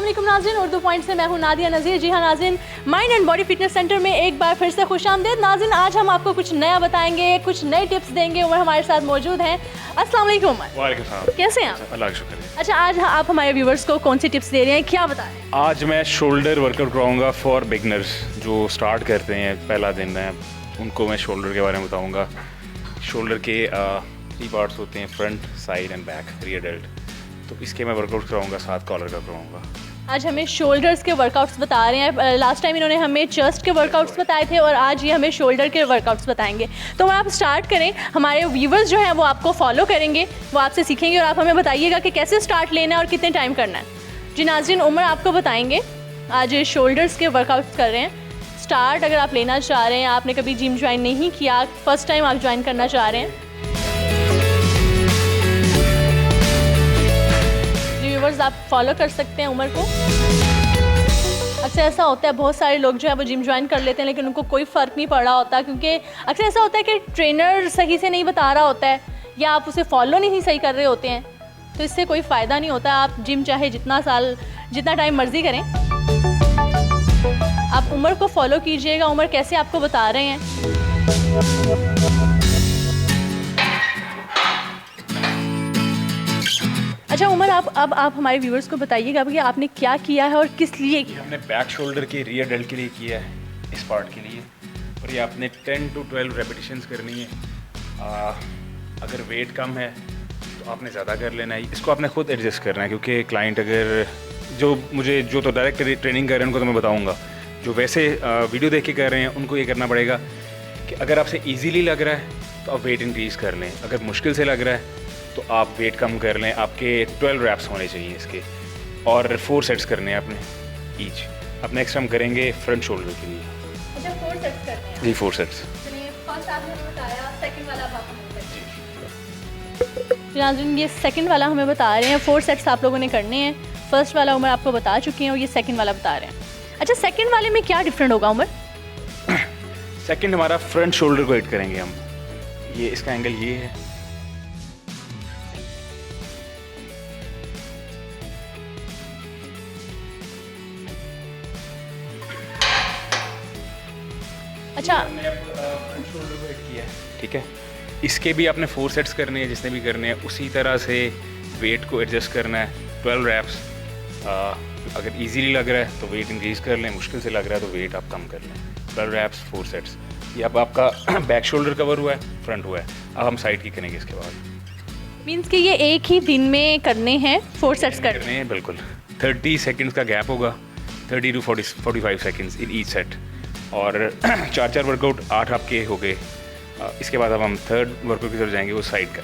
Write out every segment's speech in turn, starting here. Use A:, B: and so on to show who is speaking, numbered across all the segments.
A: अस्सलाम नाज़रीन, उर्दू पॉइंट से मैं हूँ नादिया नज़ीर। जी हाँ नाज़रीन, mind and body fitness centre में एक बार फिर से खुशामदीद। नाज़रीन, आज हम आपको कुछ नया बताएंगे, कुछ नए टिप्स देंगे। उमर हमारे साथ मौजूद हैं। अस्सलाम वालेकुम उमर।
B: वालेकुम सलाम।
A: कैसे हैं आप?
B: अल्लाह का शुक्र है।
A: अच्छा, आज आप हमारे व्यूवर्स को कौन सी टिप्स दे रहे हैं, क्या बता रहे हैं?
B: आज मैं शोल्डर वर्कआउट कराऊंगा फॉर बिगनर्स जो स्टार्ट करते हैं, पहला दिन है उनको मैं शोल्डर के बारे में बताऊंगा। शोल्डर के 3 पार्ट्स होते हैं, front, side and back, rear dealt. तो इसके मैं वर्कआउट कराऊंगा, साथ कॉलर का कराऊंगा।
A: आज हमें शोल्डर्स के वर्कआउट्स बता रहे हैं। लास्ट टाइम इन्होंने हमें चेस्ट के वर्कआउट्स बताए थे और आज ये हमें शोल्डर के वर्कआउट्स बताएंगे। तो आप स्टार्ट करें, हमारे व्यूवर्स जो हैं वो आपको फॉलो करेंगे, वो आपसे सीखेंगे और आप हमें बताइएगा कि कैसे स्टार्ट लेना है और कितने टाइम करना है। जी नाज़रीन, उमर आपको बताएंगे। आज शोल्डर्स के वर्कआउट्स कर रहे हैं। स्टार्ट अगर आप लेना चाह रहे हैं, आपने कभी जिम ज्वाइन नहीं किया, फर्स्ट टाइम आप ज्वाइन करना चाह रहे हैं, व्यूवर्स आप फॉलो कर सकते हैं उमर को। अक्सर ऐसा होता है, बहुत सारे लोग जो है वो जिम ज्वाइन कर लेते हैं लेकिन उनको कोई फ़र्क नहीं पड़ रहा होता, क्योंकि अक्सर ऐसा होता है कि ट्रेनर सही से नहीं बता रहा होता है या आप उसे फॉलो नहीं सही कर रहे होते हैं। तो इससे कोई फ़ायदा नहीं होता। आप जिम चाहे जितना टाइम मर्ज़ी करें, आप उमर को फॉलो कीजिएगा। उमर कैसे आपको बता रहे हैं। अच्छा उमर, आप हमारे व्यूवर्स को बताइएगा कि आपने क्या किया है और किस लिए किया।
B: हमने बैक शोल्डर के रियर डेल्ट के लिए किया है, इस पार्ट के लिए। और ये आपने 10 to 12 रेपिटेशंस करनी है। अगर वेट कम है तो आपने ज़्यादा कर लेना है। इसको आपने खुद एडजस्ट करना है, क्योंकि क्लाइंट अगर जो तो डायरेक्ट ट्रेनिंग कर रहे हैं उनको तो मैं बताऊँगा, जो वैसे वीडियो देख के कर रहे हैं उनको ये करना पड़ेगा कि अगर आपसे ईजीली लग रहा है तो आप वेट इंक्रीज़ कर लें, अगर मुश्किल से लग रहा है तो आप वेट कम कर लें। आपके 12 रैप्स होने चाहिए इसके, और 4 सेट्स करने हैं आपने ईच। अब नेक्स्ट हम करेंगे फ्रंट शोल्डर के लिए।
A: अच्छा, 4 सेट्स करने हैं?
B: जी, 4 सेट्स।
A: फर्स्ट आपने बताया, सेकंड वाला आप नाज़रीन, ये सेकंड वाला हमें बता रहे हैं। 4 सेट्स आप लोगों ने करने हैं। फर्स्ट वाला उमर आपको बता चुके हैं और ये सेकंड वाला बता रहे हैं। अच्छा, सेकंड वाले में क्या डिफरेंट होगा उमर?
B: सेकंड हमारा फ्रंट शोल्डर को हिट करेंगे हम। ये इसका एंगल ये है।
A: अच्छा,
B: फ्रंट शोल्डर को हिट किया है, ठीक है। इसके भी आपने 4 सेट्स करने हैं, जिसने भी करने हैं। उसी तरह से वेट को एडजस्ट करना है, 12 रैप्स। अगर इजीली लग रहा है तो वेट इंक्रीज़ कर लें, मुश्किल से लग रहा है तो वेट आप कम कर लें। 12 रैप्स, 4 सेट्स। ये अब आपका बैक शोल्डर कवर हुआ है, फ्रंट हुआ है। अब हम साइड की करेंगे इसके बाद।
A: मीन्स कि ये एक ही दिन में करने हैं, 4 सेट्स करने
B: हैं। बिल्कुल 30 सेकेंड्स का गैप होगा, 30 to 45 seconds in each set. और 4 वर्कआउट 8 आपके हो गए। इसके बाद अब हम थर्ड वर्कआउट की तरफ जाएंगे, वो साइड का।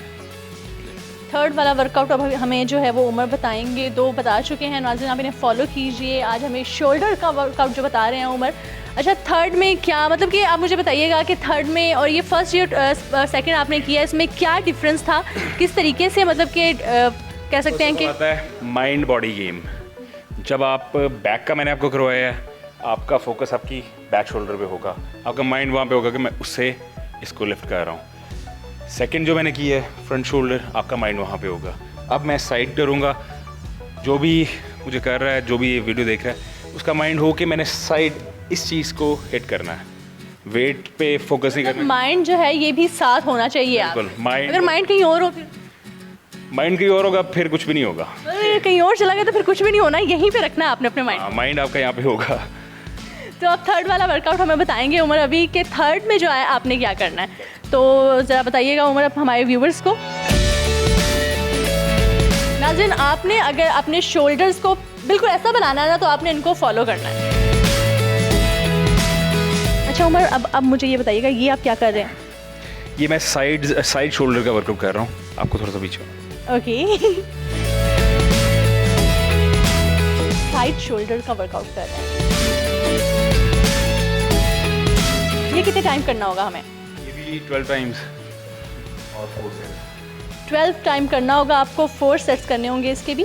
A: थर्ड वाला वर्कआउट अब हमें जो है वो उमर बताएंगे। 2 बता चुके हैं नाज़रीन, आप इन्हें फॉलो कीजिए। आज हमें शोल्डर का वर्कआउट जो बता रहे हैं उमर। अच्छा, थर्ड में क्या मतलब कि आप मुझे बताइएगा कि थर्ड में और ये फर्स्ट जो सेकंड आपने किया, इसमें क्या डिफरेंस था, किस तरीके से मतलब कि कह सकते हैं कि
B: आता है माइंड बॉडी गेम। जब आप बैक का मैंने आपको करवाया है, आपका फोकस आपकी बैक शोल्डर पे होगा, आपका माइंड वहाँ पे होगा कि मैं उससे इसको लिफ्ट कर रहा हूँ। सेकंड जो मैंने किया है फ्रंट शोल्डर, आपका माइंड वहाँ पे होगा। अब मैं साइड करूँगा, जो भी मुझे कर रहा है, जो भी ये वीडियो देख रहा है, उसका माइंड हो कि मैंने साइड इस चीज़ को हिट करना है, वेट पे फोकस नहीं करना।
A: माइंड जो है ये भी साथ होना चाहिए।
B: बिल्कुल, माइंड
A: अगर माइंड कहीं और हो, फिर
B: माइंड कहीं और होगा, फिर कुछ भी नहीं होगा।
A: कहीं और चला गया तो फिर कुछ भी नहीं होना, यहीं पे रखना है आपने अपने माइंड।
B: माइंड आपका यहाँ पे होगा।
A: तो अब थर्ड वाला वर्कआउट हमें बताएंगे उमर अभी कि थर्ड में जो है आपने क्या करना है। तो ज़रा बताइएगा उमर अब हमारे व्यूवर्स को। नाज़रीन, आपने अगर अपने शोल्डर्स को बिल्कुल ऐसा बनाना है ना, तो आपने इनको फॉलो करना है। अच्छा उमर, अब मुझे ये बताइएगा, ये आप क्या कर रहे हैं?
B: ये मैं साइड शोल्डर का वर्कआउट कर रहा हूँ। आपको थोड़ा सा पीछे।
A: ओके, साइड शोल्डर का वर्कआउट कर रहे हैं। ये कितने टाइम करना होगा हमें?
B: ये भी 12 टाइम्स और 4 सेट्स।
A: 12 टाइम करना होगा आपको, 4 सेट्स करने होंगे इसके भी।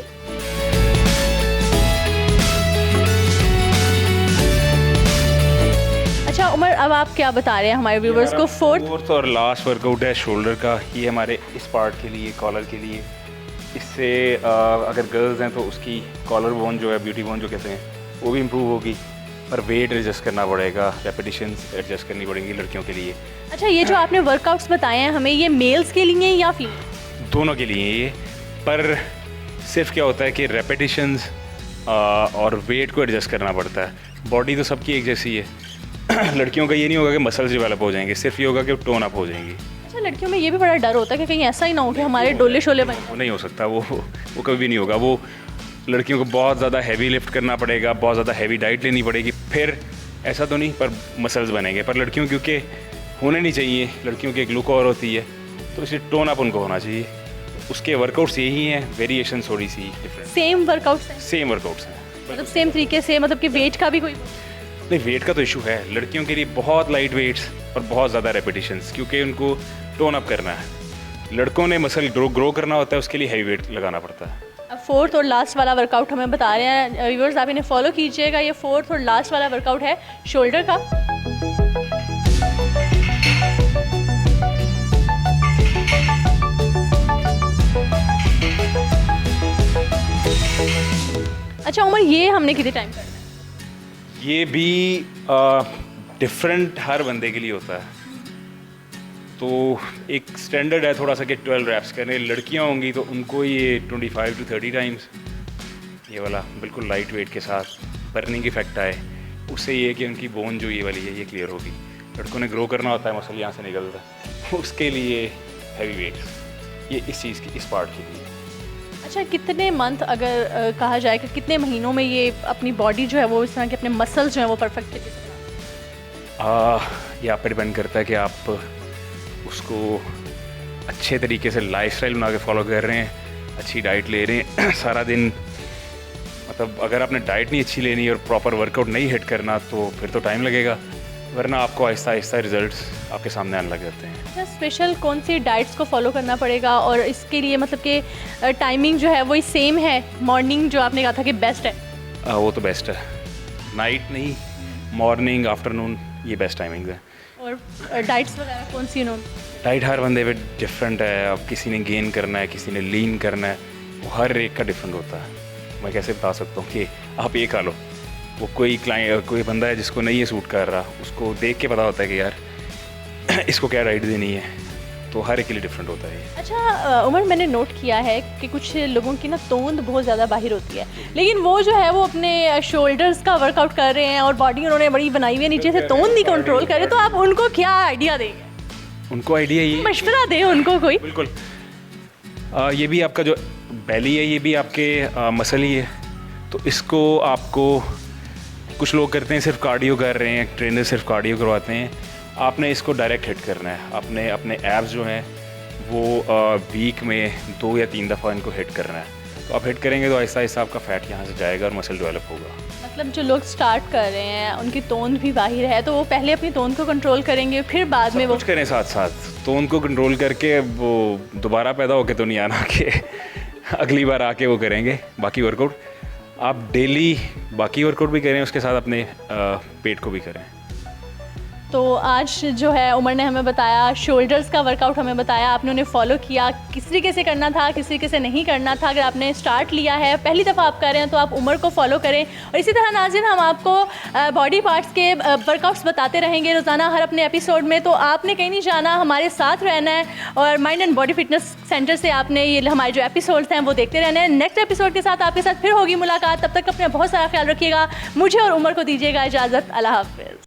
A: अच्छा उमर, अब आप क्या बता रहे हैं हमारे व्यूवर्स को? फोर्थ
B: और लास्ट वर्कआउट है शोल्डर का। ये हमारे इस पार्ट के लिए, कॉलर के लिए। इससे अगर गर्ल्स हैं तो उसकी कॉलर बोन जो है, ब्यूटी बोन जो कहते हैं, वो भी इम्प्रूव होगी। पर वेट एडजस्ट करना पड़ेगा, रेपिटेशंस एडजस्ट करनी पड़ेंगी लड़कियों के लिए।
A: अच्छा, ये जो आपने वर्कआउट्स बताए हैं हमें, ये मेल्स के लिए या फीमेल?
B: दोनों के लिए ये, पर सिर्फ क्या होता है कि रेपिटेशंस और वेट को एडजस्ट करना पड़ता है। बॉडी तो सबकी एक जैसी है। लड़कियों का ये नहीं होगा कि मसल्स डेवलप हो जाएंगे, सिर्फ ये होगा कि टोन अप हो जाएंगी।
A: अच्छा, लड़कियों में ये भी बड़ा डर होता है कि कहीं ऐसा ही ना हो कि हमारे डोले शोले बन
B: वो नहीं हो सकता, वो कभी भी नहीं होगा। वो लड़कियों को बहुत ज़्यादा हैवी लिफ्ट करना पड़ेगा, बहुत ज़्यादा हैवी डाइट लेनी पड़ेगी, फिर ऐसा तो नहीं पर मसल्स बनेंगे। पर लड़कियों क्योंकि होने नहीं चाहिए, लड़कियों की एक लुक और होती है, तो इसलिए टोन अप उनको होना चाहिए। उसके वर्कआउट्स यही हैं, वेरिएशन थोड़ी सी डिफरेंट।
A: सेम वर्कआउट्स हैं?
B: सेम वर्कआउट्स हैं,
A: मतलब सेम तरीके से, मतलब कि वेट का भी कोई?
B: नहीं, वेट का तो इशू है। लड़कियों के लिए बहुत लाइट वेट्स और बहुत ज़्यादा रेपिटेशंस, क्योंकि उनको टोन अप करना है। लड़कों ने मसल ग्रो करना होता है, उसके लिए हैवी वेट लगाना पड़ता है।
A: अब फोर्थ और लास्ट वाला वर्कआउट हमें बता रहे हैं व्यूअर्स, आप इन्हें फॉलो कीजिएगा। ये फोर्थ और लास्ट वाला वर्कआउट है शोल्डर का। अच्छा उमर, ये हमने कितने टाइम करना है?
B: ये भी डिफरेंट हर बंदे के लिए होता है। तो एक स्टैंडर्ड है थोड़ा सा कि 12 रैप्स करने। लड़कियां होंगी तो उनको ये 25 to 30 टाइम्स, ये वाला बिल्कुल लाइट वेट के साथ बर्निंग इफेक्ट आए। उससे ये है कि उनकी बोन जो ये वाली है ये क्लियर होगी। लड़कों ने ग्रो करना होता है, मसल यहाँ से निकलता है, उसके लिए हैवी वेट, ये इस चीज़ की, इस पार्ट के लिए।
A: अच्छा, कितने मंथ अगर कहा जाए कि कितने महीनों में ये अपनी बॉडी जो है वो इस तरह के अपने मसल्स जो है वो परफेक्ट तरीके से?
B: ये आप पे डिपेंड करता है कि आप उसको अच्छे तरीके से लाइफस्टाइल बना के फॉलो कर रहे हैं, अच्छी डाइट ले रहे हैं सारा दिन। मतलब अगर आपने डाइट नहीं अच्छी लेनी और प्रॉपर वर्कआउट नहीं हिट करना तो फिर तो टाइम लगेगा, वरना आपको आहिस्ता आहिस्ता रिजल्ट्स आपके सामने आने लग जाते हैं।
A: अच्छा, स्पेशल कौन सी डाइट्स को फॉलो करना पड़ेगा और इसके लिए मतलब कि टाइमिंग जो है वही सेम है? मॉर्निंग जो आपने कहा था कि बेस्ट है,
B: वो तो बेस्ट है। नाइट नहीं, मॉर्निंग, आफ्टरनून, ये बेस्ट टाइमिंग है।
A: और डाइट्स वगैरह कौन सी उन्होंने?
B: डाइट हर बंदे पे डिफरेंट है। अब किसी ने गेन करना है, किसी ने लीन करना है, वो हर एक का डिफरेंट होता है। मैं कैसे बता सकता हूँ कि आप ये खा लो, वो कोई बंदा है जिसको नहीं ये सूट कर रहा, उसको देख के पता होता है कि यार इसको क्या डाइट देनी है, तो हर एक के लिए डिफरेंट होता है।
A: अच्छा उमर, मैंने नोट किया है कि कुछ लोगों की ना तोंद बहुत ज़्यादा बाहर होती है, लेकिन वो जो है वो अपने शोल्डर्स का वर्कआउट कर रहे हैं और बॉडी उन्होंने बड़ी बनाई हुई है, नीचे से तोंद नहीं कंट्रोल कर रहे, तो आप उनको क्या आइडिया देंगे?
B: उनको आइडिया ये
A: मशवरा दें उनको कोई?
B: बिल्कुल, ये भी आपका जो बेली है ये भी आपके मसल ही है। तो इसको आपको, कुछ लोग करते हैं सिर्फ कार्डियो कर रहे हैं, ट्रेनर सिर्फ कार्डियो करवाते हैं। आपने इसको डायरेक्ट हिट करना है। आपने अपने एब्स जो हैं वो वीक में 2 या 3 दफ़ा इनको हिट करना है। तो आप हिट करेंगे तो आहिस्ता आहिस्ता आपका फैट यहाँ से जाएगा और मसल डेवलप होगा।
A: मतलब जो लोग स्टार्ट कर रहे हैं उनकी तोंद भी बाहिर है, तो वो पहले अपनी तोंद को कंट्रोल करेंगे, फिर बाद में वो
B: कुछ करें साथ साथ। तोंद को कंट्रोल करके वो दोबारा पैदा होके तो नहीं आना कि अगली बार आके वो करेंगे। बाकी वर्कआउट आप डेली बाकी वर्कआउट भी करें, उसके साथ अपने पेट को भी करें।
A: तो आज जो है उमर ने हमें बताया, शोल्डर्स का वर्कआउट हमें बताया, आपने उन्हें फॉलो किया, किस तरीके से करना था, किस तरीके से नहीं करना था। अगर आपने स्टार्ट लिया है, पहली दफ़ा आप कर रहे हैं, तो आप उमर को फॉलो करें। और इसी तरह नाज़रीन, हम आपको बॉडी पार्ट्स के वर्कआउट्स बताते रहेंगे रोज़ाना हर अपने एपिसोड में। तो आपने कहीं नहीं जाना, हमारे साथ रहना है और mind and body fitness centre से आपने ये हमारे जो एपिसोड्स हैं वो देखते रहना है। नेक्स्ट एपिसोड के साथ आपके साथ फिर होगी मुलाकात। तब तक अपने बहुत सारा ख्याल रखिएगा। मुझे और उमर को दीजिएगा इजाज़त। अल्लाह हाफ़िज़।